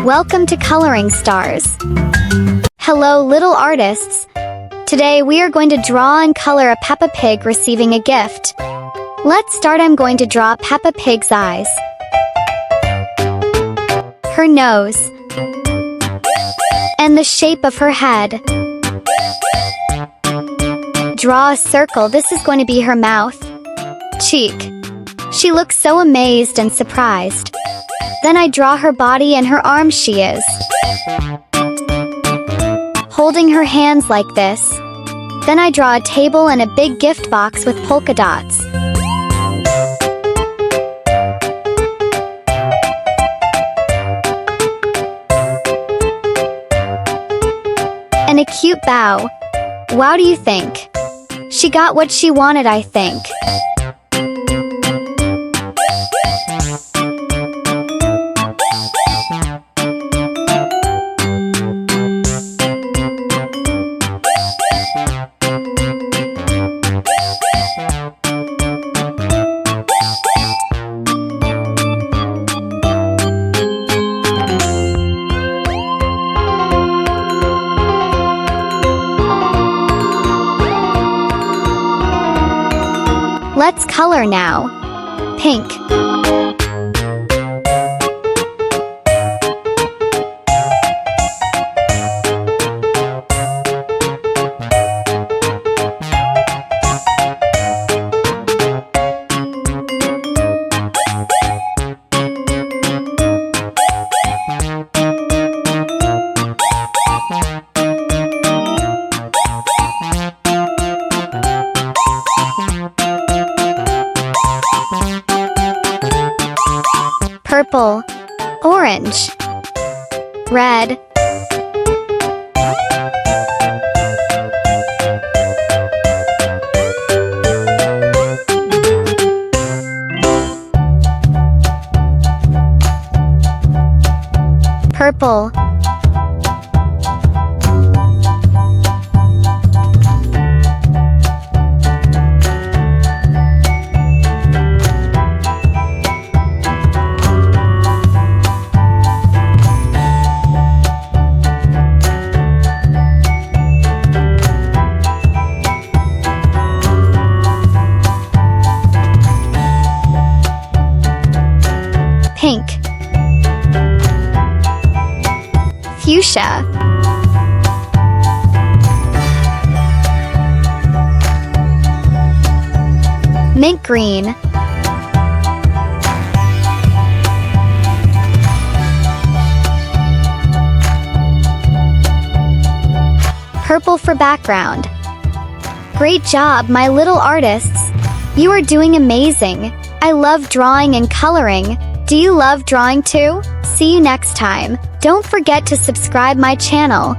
Welcome to Coloring Stars. Hello, little artists. Today we are going to draw and color a Peppa Pig receiving a gift. Let's start. I'm going to draw Peppa Pig's eyes, her nose, and the shape of her head. Draw a circle. This is going to be her mouth, cheek. She looks so amazed and surprised. Then I draw her body and her arms. She is holding her hands like this. Then I draw a table and a big gift box with polka dots. And a cute bow. Wow, do you think? She got what she wanted, I think. Let's color now. Pink. Purple, orange, red, purple, pink, fuchsia, mint green, purple for background. Great job, my little artists. You are doing amazing. I love drawing and coloring. Do you love drawing too? See you next time. Don't forget to subscribe my channel.